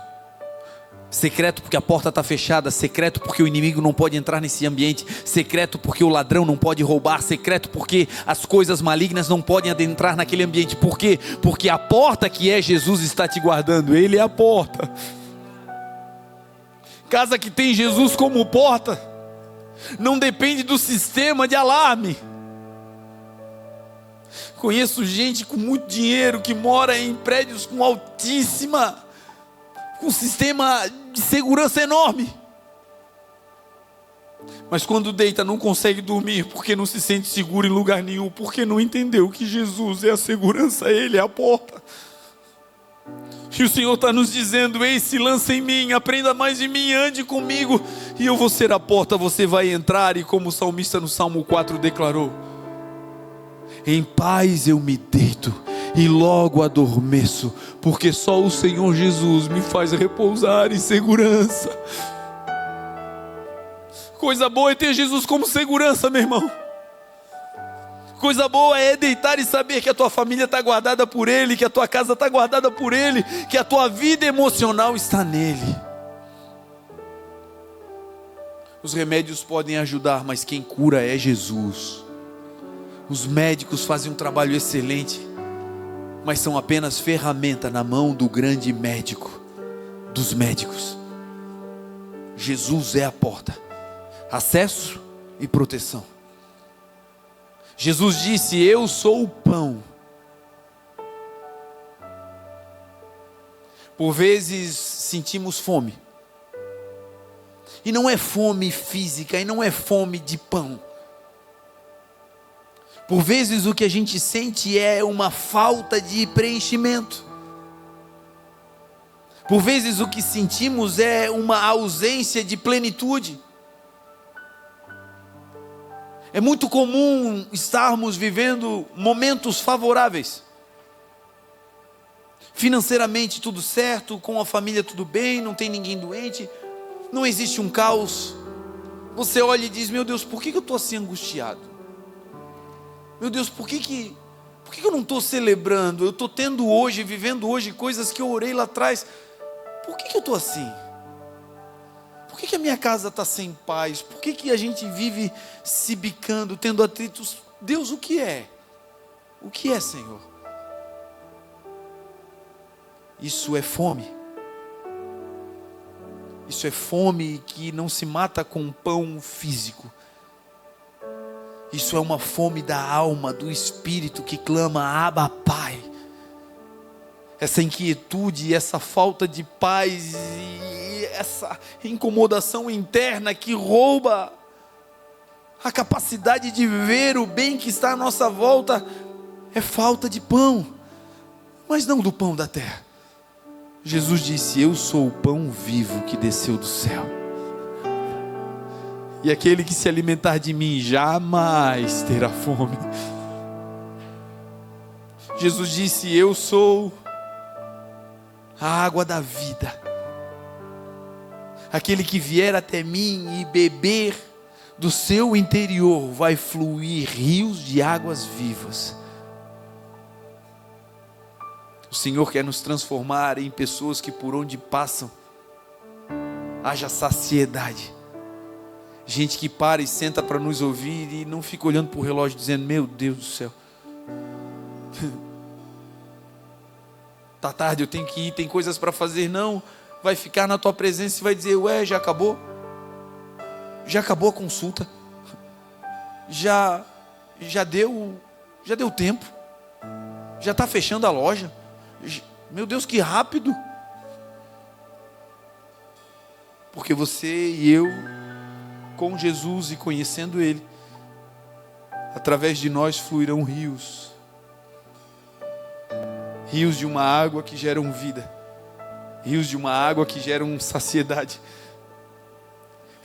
Secreto porque a porta está fechada. Secreto porque o inimigo não pode entrar nesse ambiente. Secreto porque o ladrão não pode roubar. Secreto porque as coisas malignas não podem adentrar naquele ambiente. Por quê? Porque a porta que é Jesus está te guardando. Ele é a porta. Casa que tem Jesus como porta não depende do sistema de alarme. Conheço gente com muito dinheiro que mora em prédios com sistema de segurança enorme. Mas quando deita não consegue dormir porque não se sente seguro em lugar nenhum, porque não entendeu que Jesus é a segurança, Ele é a porta. E o Senhor está nos dizendo: ei, se lança em mim, aprenda mais de mim, ande comigo, e eu vou ser a porta, você vai entrar. E como o salmista no Salmo 4 declarou: em paz eu me deito e logo adormeço, porque só o Senhor Jesus me faz repousar em segurança. Coisa boa é ter Jesus como segurança, meu irmão. Coisa boa é deitar e saber que a tua família está guardada por Ele, que a tua casa está guardada por Ele, que a tua vida emocional está nele. Os remédios podem ajudar, mas quem cura é Jesus. Os médicos fazem um trabalho excelente, mas são apenas ferramenta na mão do grande médico dos médicos. Jesus é a porta, acesso e proteção. Jesus disse: eu sou o pão. Por vezes sentimos fome, e não é fome física, e não é fome de pão. Por vezes o que a gente sente é uma falta de preenchimento. Por vezes o que sentimos é uma ausência de plenitude. É muito comum estarmos vivendo momentos favoráveis. Financeiramente tudo certo, com a família tudo bem, não tem ninguém doente, não existe um caos. Você olha e diz: meu Deus, por que eu estou assim angustiado? Meu Deus, por que eu não estou celebrando? Eu estou tendo hoje, vivendo hoje coisas que eu orei lá atrás. Por que eu estou assim? Por que a minha casa está sem paz? Por que a gente vive se bicando, tendo atritos? Deus, o que é? O que é, Senhor? Isso é fome. Isso é fome que não se mata com pão físico. Isso é uma fome da alma, do espírito que clama: Abba, Pai. Essa inquietude, essa falta de paz e essa incomodação interna que rouba a capacidade de ver o bem que está à nossa volta, é falta de pão, mas não do pão da terra. Jesus disse: eu sou o pão vivo que desceu do céu, e aquele que se alimentar de mim jamais terá fome. Jesus disse: eu sou a água da vida. Aquele que vier até mim e beber, do seu interior vai fluir rios de águas vivas. O Senhor quer nos transformar em pessoas que por onde passam haja saciedade. Gente que para e senta para nos ouvir e não fica olhando para o relógio dizendo: meu Deus do céu, tá tarde, eu tenho que ir, tem coisas para fazer. Não, vai ficar na tua presença e vai dizer: ué, já acabou? Já acabou a consulta? Já deu tempo? Já está fechando a loja? Meu Deus, que rápido! Porque você e eu, com Jesus e conhecendo Ele, através de nós fluirão rios. Rios de uma água que geram vida. Rios de uma água que geram saciedade.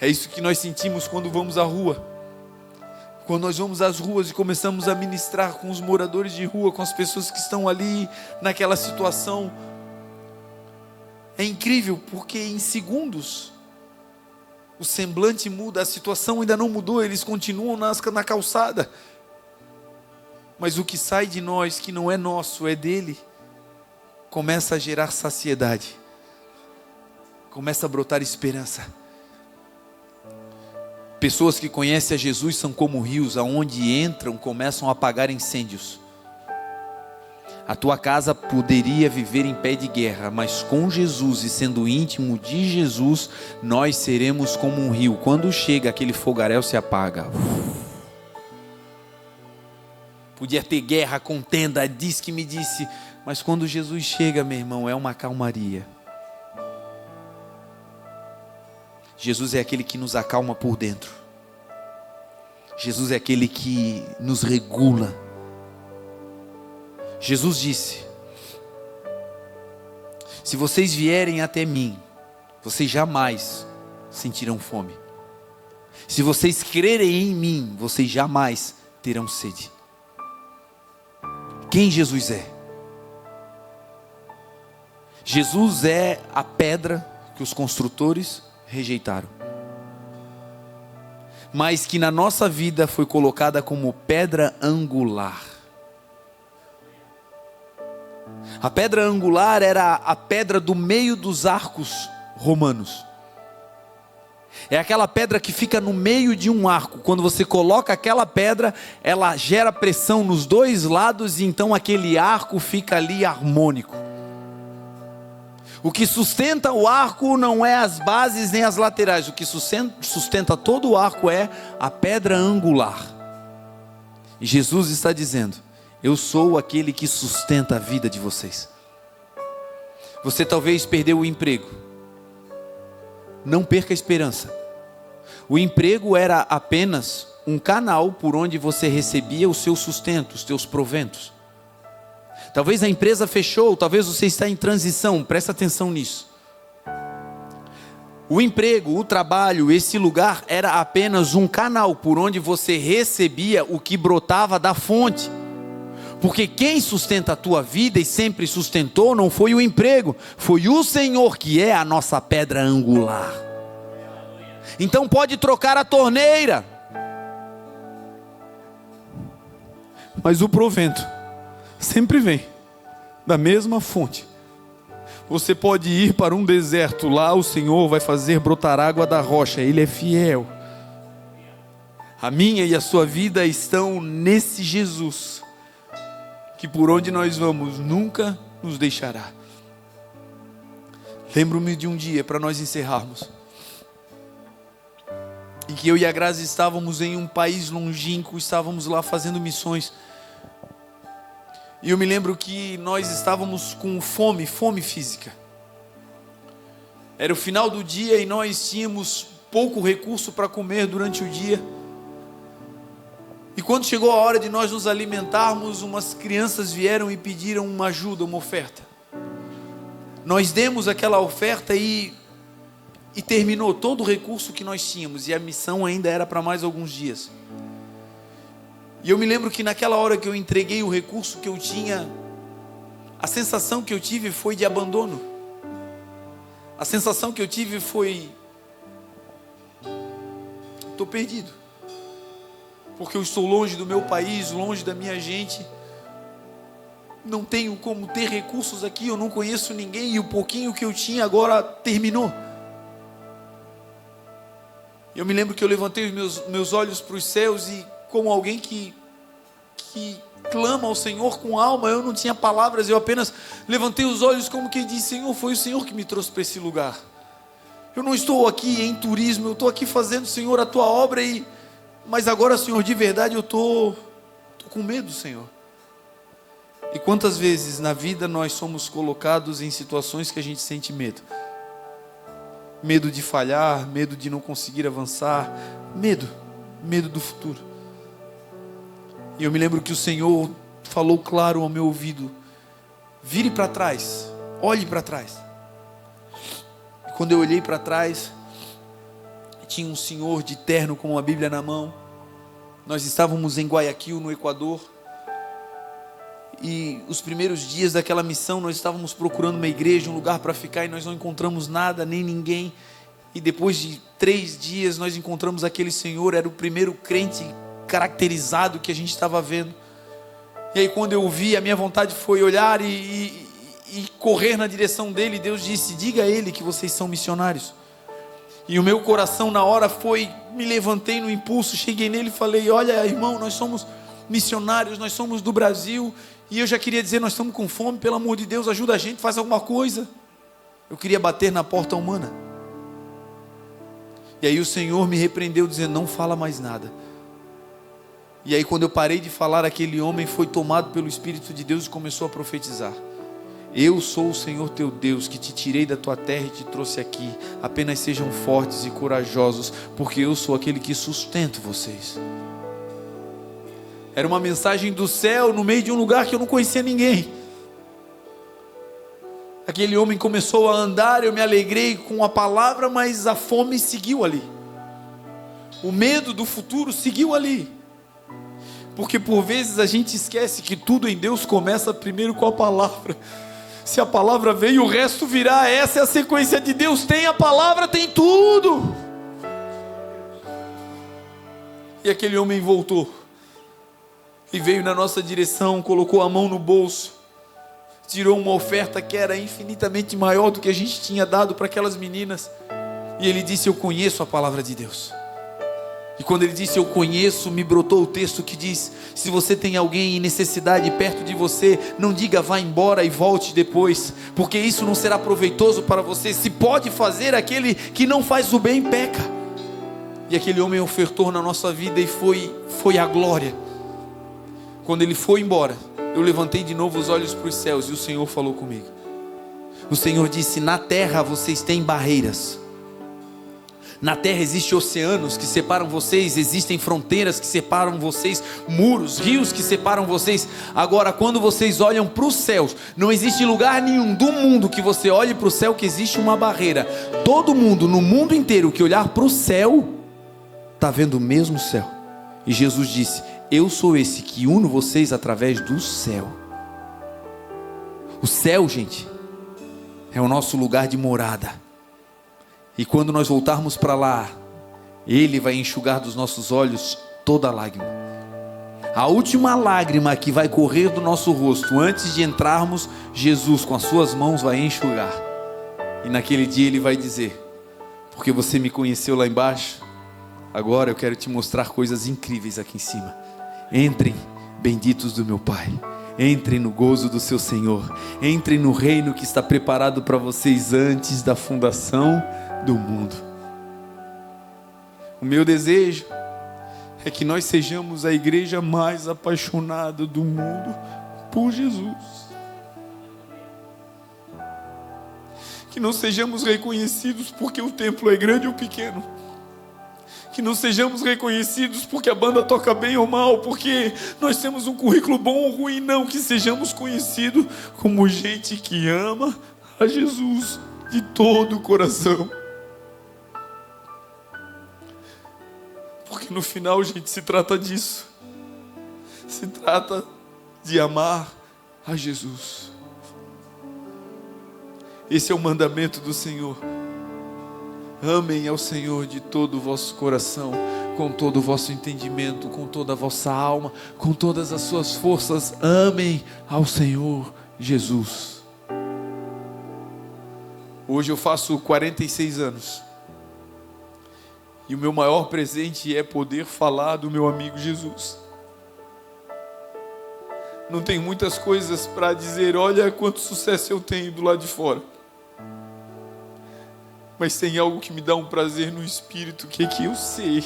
É isso que nós sentimos quando vamos à rua. Quando nós vamos às ruas e começamos a ministrar com os moradores de rua, com as pessoas que estão ali naquela situação. É incrível, porque em segundos o semblante muda, a situação ainda não mudou, eles continuam na calçada. Mas o que sai de nós, que não é nosso, é dele, começa a gerar saciedade. Começa a brotar esperança. Pessoas que conhecem a Jesus são como rios, aonde entram começam a apagar incêndios. A tua casa poderia viver em pé de guerra, mas com Jesus e sendo íntimo de Jesus, nós seremos como um rio. Quando chega, aquele fogaréu se apaga. Podia ter guerra, contenda, diz que me disse, mas quando Jesus chega, meu irmão, é uma calmaria. Jesus é aquele que nos acalma por dentro. Jesus é aquele que nos regula. Jesus disse: se vocês vierem até mim, vocês jamais sentirão fome. Se vocês crerem em mim, vocês jamais terão sede. Quem Jesus é? Jesus é a pedra que os construtores rejeitaram, mas que na nossa vida foi colocada como pedra angular. A pedra angular era a pedra do meio dos arcos romanos. É aquela pedra que fica no meio de um arco. Quando você coloca aquela pedra, ela gera pressão nos dois lados e então aquele arco fica ali harmônico. O que sustenta o arco não é as bases nem as laterais. O que sustenta todo o arco é a pedra angular. E Jesus está dizendo: eu sou aquele que sustenta a vida de vocês. Você talvez perdeu o emprego. Não perca a esperança. O emprego era apenas um canal por onde você recebia o seu sustento, os teus proventos. Talvez a empresa fechou, talvez você está em transição, presta atenção nisso. O emprego, o trabalho, esse lugar era apenas um canal por onde você recebia o que brotava da fonte. Porque quem sustenta a tua vida e sempre sustentou não foi o emprego, foi o Senhor que é a nossa pedra angular. Então pode trocar a torneira, mas o provento sempre vem da mesma fonte. Você pode ir para um deserto, lá o Senhor vai fazer brotar água da rocha, Ele é fiel. A minha e a sua vida estão nesse Jesus, que por onde nós vamos nunca nos deixará. Lembro-me de um dia, para nós encerrarmos, em que eu e a Grazi estávamos em um país longínquo, estávamos lá fazendo missões. E eu me lembro que nós estávamos com fome física. Era o final do dia e nós tínhamos pouco recurso para comer durante o dia. E quando chegou a hora de nós nos alimentarmos, umas crianças vieram e pediram uma ajuda, uma oferta. Nós demos aquela oferta e terminou todo o recurso que nós tínhamos. E a missão ainda era para mais alguns dias. E eu me lembro que naquela hora que eu entreguei o recurso que eu tinha, a sensação que eu tive foi de abandono. A sensação que eu tive foi: estou perdido. Porque eu estou longe do meu país, longe da minha gente. Não tenho como ter recursos aqui, eu não conheço ninguém. E o pouquinho que eu tinha agora terminou. Eu me lembro que eu levantei os meus olhos para os céus e, como alguém que clama ao Senhor com alma, eu não tinha palavras, eu apenas levantei os olhos como quem diz: Senhor, foi o Senhor que me trouxe para esse lugar. Eu não estou aqui em turismo, eu estou aqui fazendo, Senhor, a tua obra, mas agora, Senhor, de verdade eu estou com medo, Senhor. E quantas vezes na vida nós somos colocados em situações que a gente sente medo? Medo de falhar, medo de não conseguir avançar, medo do futuro. E eu me lembro que o Senhor falou claro ao meu ouvido: vire para trás, olhe para trás. E quando eu olhei para trás, tinha um senhor de terno com uma Bíblia na mão. Nós estávamos em Guayaquil, no Equador. E os primeiros dias daquela missão, nós estávamos procurando uma igreja, um lugar para ficar, e nós não encontramos nada, nem ninguém. E depois de 3 dias, nós encontramos aquele senhor. Era o primeiro crente caracterizado que a gente estava vendo. E aí quando eu o vi, a minha vontade foi olhar e correr na direção dele. Deus disse: diga a ele que vocês são missionários. E o meu coração na hora foi, me levantei no impulso, cheguei nele e falei: olha, irmão, nós somos missionários, nós somos do Brasil, e eu já queria dizer, nós estamos com fome, pelo amor de Deus, ajuda a gente, faz alguma coisa. Eu queria bater na porta humana. E aí o Senhor me repreendeu dizendo: não fala mais nada. E aí quando eu parei de falar, aquele homem foi tomado pelo Espírito de Deus e começou a profetizar: eu sou o Senhor teu Deus, que te tirei da tua terra e te trouxe aqui. Apenas sejam fortes e corajosos, porque eu sou aquele que sustento vocês. Era uma mensagem do céu no meio de um lugar que eu não conhecia ninguém. Aquele homem começou a andar, eu me alegrei com a palavra, mas a fome seguiu ali. O medo do futuro seguiu ali. Porque por vezes a gente esquece que tudo em Deus começa primeiro com a palavra. Se a palavra veio, o resto virá. Essa é a sequência de Deus. Tem a palavra, tem tudo. E aquele homem voltou e veio na nossa direção, colocou a mão no bolso, tirou uma oferta que era infinitamente maior do que a gente tinha dado para aquelas meninas. E ele disse: eu conheço a palavra de Deus. E quando ele disse eu conheço, me brotou o texto que diz: se você tem alguém em necessidade perto de você, não diga vá embora e volte depois, porque isso não será proveitoso para você. Se pode fazer, aquele que não faz o bem peca. E aquele homem ofertou na nossa vida e foi a glória. Quando ele foi embora, eu levantei de novo os olhos para os céus e o Senhor falou comigo. O Senhor disse: na terra vocês têm barreiras, Na terra existem oceanos que separam vocês, existem fronteiras que separam vocês, muros, rios que separam vocês. Agora, quando vocês olham para os céus, não existe lugar nenhum do mundo que você olhe para o céu que existe uma barreira. Todo mundo, no mundo inteiro, que olhar para o céu, está vendo o mesmo céu. E Jesus disse: eu sou esse que uno vocês através do céu. O céu, gente, é o nosso lugar de morada. E quando nós voltarmos para lá, Ele vai enxugar dos nossos olhos toda lágrima. A última lágrima que vai correr do nosso rosto antes de entrarmos, Jesus com as suas mãos vai enxugar. E naquele dia Ele vai dizer: porque você me conheceu lá embaixo, agora eu quero te mostrar coisas incríveis aqui em cima. Entrem, benditos do meu Pai. Entrem no gozo do seu Senhor. Entrem no reino que está preparado para vocês antes da fundação do mundo. O meu desejo é que nós sejamos a igreja mais apaixonada do mundo por Jesus. Que não sejamos reconhecidos porque o templo é grande ou pequeno. Que não sejamos reconhecidos porque a banda toca bem ou mal, porque nós temos um currículo bom ou ruim. Não, que sejamos conhecidos como gente que ama a Jesus de todo o coração. Porque no final, gente, se trata disso. Se trata de amar a Jesus. Esse é o mandamento do Senhor. Amem ao Senhor de todo o vosso coração, com todo o vosso entendimento, com toda a vossa alma, com todas as suas forças. Amem ao Senhor Jesus. Hoje eu faço 46 anos. E o meu maior presente é poder falar do meu amigo Jesus. Não tenho muitas coisas para dizer, olha quanto sucesso eu tenho do lado de fora. Mas tem algo que me dá um prazer no espírito, que é que eu sei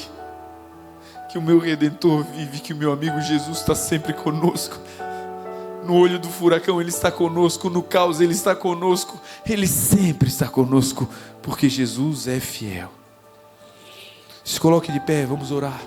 que o meu Redentor vive, que o meu amigo Jesus está sempre conosco. No olho do furacão Ele está conosco, no caos Ele está conosco, Ele sempre está conosco, porque Jesus é fiel. Se coloque de pé, vamos orar.